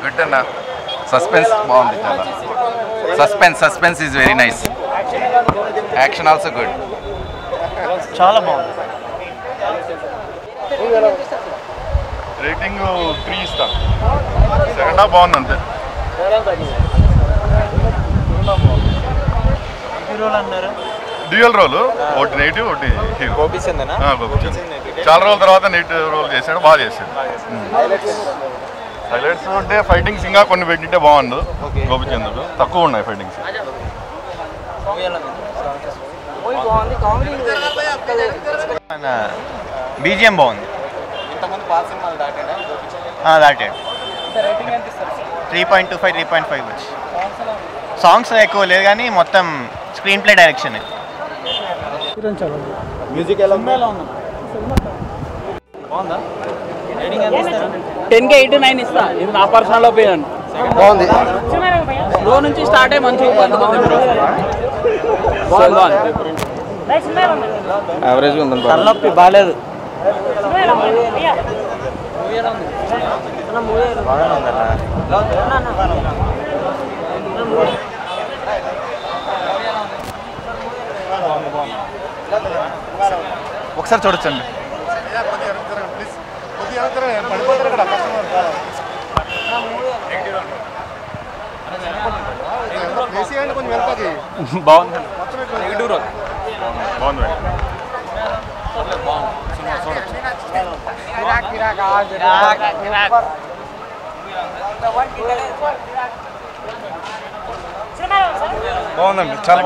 good అన్న suspense బాగుంది చాలా suspense is very nice action also good చాలా బాగుంది రేటింగ్ 3 ఇస్తా సెకండ్ హాఫ్ బాగుంది అంతే హీరోలు అన్నారు డ్యూయల్ రోల్ ఒకటి నెగిటివ్ ఒకటి హీరో గోపీచంద్ చాలా రోజుల తర్వాత నెగిటివ్ రోల్ చేశాడు బాగా చేశాడు హైలైట్స్ అంటే ఫైటింగ్స్ ఇంకా కొన్ని పెట్టింటే బాగుండు గోపీచంద్ తక్కువ ఉన్నాయి ఫైటింగ్స్ బీజిఎం బాగుంది దాటాడు 3.25 3.5 వచ్చి సాంగ్స్ ఎక్కువ లేదు కానీ మొత్తం స్క్రీన్ ప్లే డైరెక్షన్ మ్యూజిక్ ఎలా ఉంది 10కి 8 9 ఇస్తా ఇది నా పర్సనల్ ఒపీనియన్ బాగుంది స్లో నుంచి స్టార్ట్ అయ్యి మంచిగా బాగుంది యావరేజ్గా ఉంది తలనొప్పి బాగాలేదు ఒకసారి చూడొచ్చండి బాగుంది బాగుంది బాగుందండి చాలా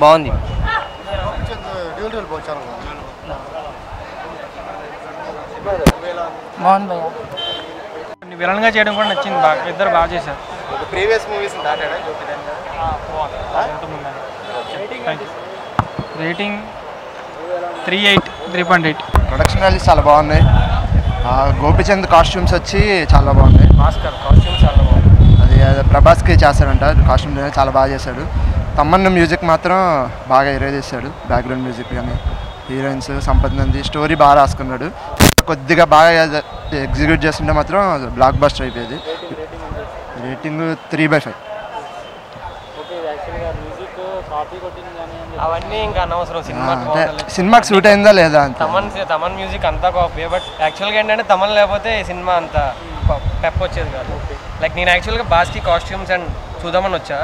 బాగుంది బాగుంది విలన్గా చేయడం కూడా నచ్చింది బాగా ఇద్దరు బాగా చేశారు ప్రీవియస్ మూవీస్ దాటాడా రేటింగ్ 3.8 ప్రొడక్షన్ వాల్యూస్ చాలా బాగున్నాయి గోపిచంద్ కాస్ట్యూమ్స్ వచ్చి చాలా బాగున్నాయి భాస్కర్ కాస్ట్యూమ్ చాలా బాగుంది అది ప్రభాస్కి చేశాడంట కాస్ట్యూమ్ చాలా బాగా చేశాడు తమన్ మ్యూజిక్ మాత్రం బాగా ఎరేజ్ చేశాడు బ్యాక్గ్రౌండ్ మ్యూజిక్ కానీ హీరోయిన్స్ సంపత్ నంది స్టోరీ బాగా రాసుకున్నాడు కొద్దిగా బాగా ఎగ్జిక్యూట్ చేస్తుంటే మాత్రం బ్లాక్ బస్టర్ అయిపోయేది రేటింగ్ 3/5 అవన్నీ ఇంకా అనవసరం సినిమాకి సూట్ అయిందా లేదా అంత తమన్ మ్యూజిక్ అంతా కాపీ బట్ యాక్చువల్గా ఏంటంటే తమన్ లేకపోతే ఈ సినిమా అంత పెప్ వచ్చేది కాదు లైక్ నేను యాక్చువల్గా బాస్కి కాస్ట్యూమ్స్ అండ్ చూద్దామని వచ్చా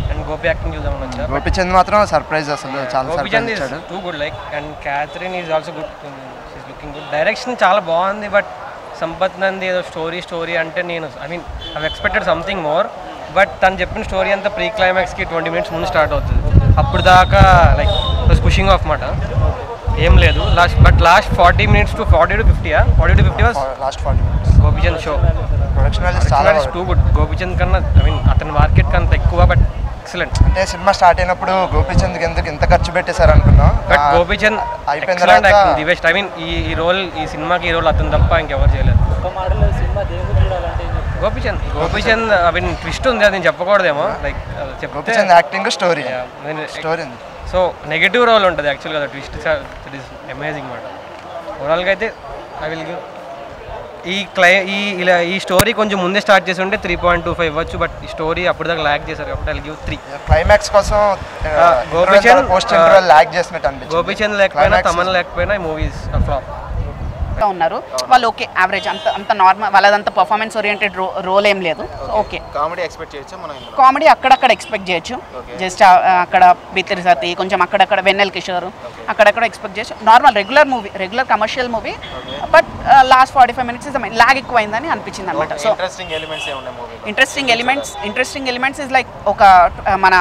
అండ్ గోపి యాక్టింగ్ చూద్దామని వచ్చా గోపిచంద్ మాత్రం సర్ప్రైజ్ అసలు చాలా Gopichand is too good like and Catherine is also good she's looking good direction చాలా బాగుంది బట్ సంపత్ నంది ఏదో స్టోరీ అంటే నేను I mean I expected something more but తను చెప్పిన స్టోరీ అంతా ప్రీ క్లైమాక్స్కి 20 minutes ముందు స్టార్ట్ అవుతుంది అప్పుడు దాకా లైక్ పుషింగ్ ఆఫ్ మాట ఏం లేదు last 40 minutes to 40 to 50 was last 40 minutes Gopichand show production values చాలా టూ గుడ్ గోపిచంద్ కన్నా ఐ మీన్ అతని మార్కెట్ కన్నా ఎక్కువ బట్ ఎక్సలెంట్ అంటే సినిమా స్టార్ట్ అయినప్పుడు గోపిచంద్కి ఎందుకు ఇంత ఖర్చు పెట్టేశారు అనుకున్నాం but Gopichand excellent acting the best I mean ఈ రోల్ ఈ సినిమాకి ఈ రోల్ అతను తప్ప ఇంకెవరు చేయలేదు గోపిచంద్ ఐ మీన్ ట్విస్ట్ ఉంది అది నేను చెప్పకూడదేమో like Gopichand acting story so negative role ఉంటుంది యాక్చువల్గా ట్విస్ట్ ఇట్ ఈస్ అమేజింగ్ మాట ఓవరాల్గా అయితే ఐ విల్ గివ్ ఈ స్టోరీ కొంచెం ముందే స్టార్ట్ చేసి ఉంటే 3.25 ఇవ్వచ్చు బట్ ఈ స్టోరీ అప్పుడు దాకా ల్యాక్ చేశారు కాబట్టి ఐ విల్ గివ్ 3 క్లైమాక్స్ కోసం గోపిచంద్ లేకపోయినా తమన్ లేకపోయినా ఈ మూవీస్ ఫ్లాప్ ఉన్నారు వాళ్ళు ఓకే యావరేజ్ అంత నార్మల్ వాళ్ళదంతా పర్ఫార్మెన్స్ ఓరియంటెడ్ రోల్ ఏం లేదు ఓకే కామెడీ అక్కడక్కడ ఎక్స్పెక్ట్ చేయొచ్చు జస్ట్ అక్కడ బిత్తిరి సతి కొంచెం అక్కడక్కడ వెన్నెల్ కిషోర్ అక్కడక్కడ ఎక్స్పెక్ట్ చేయొచ్చు normal regular commercial movie but last 45 minutes lag ఎక్కువ అయిందని అనిపించింది అనమాట so interesting elements is like ఒక మన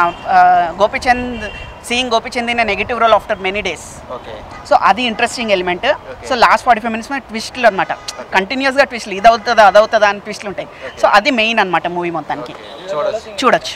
Gopichand seeing Gopichand in negative role after many days so అది interesting element so last 45 minutes ట్విస్ట్లు అనమాట కంటిన్యూస్గా ట్విస్ట్లు ఇది అవుతుందా అది అవుతుందా అని ట్విస్ట్లు ఉంటాయి సో అది మెయిన్ అనమాట మూవీ మొత్తానికి చూడొచ్చు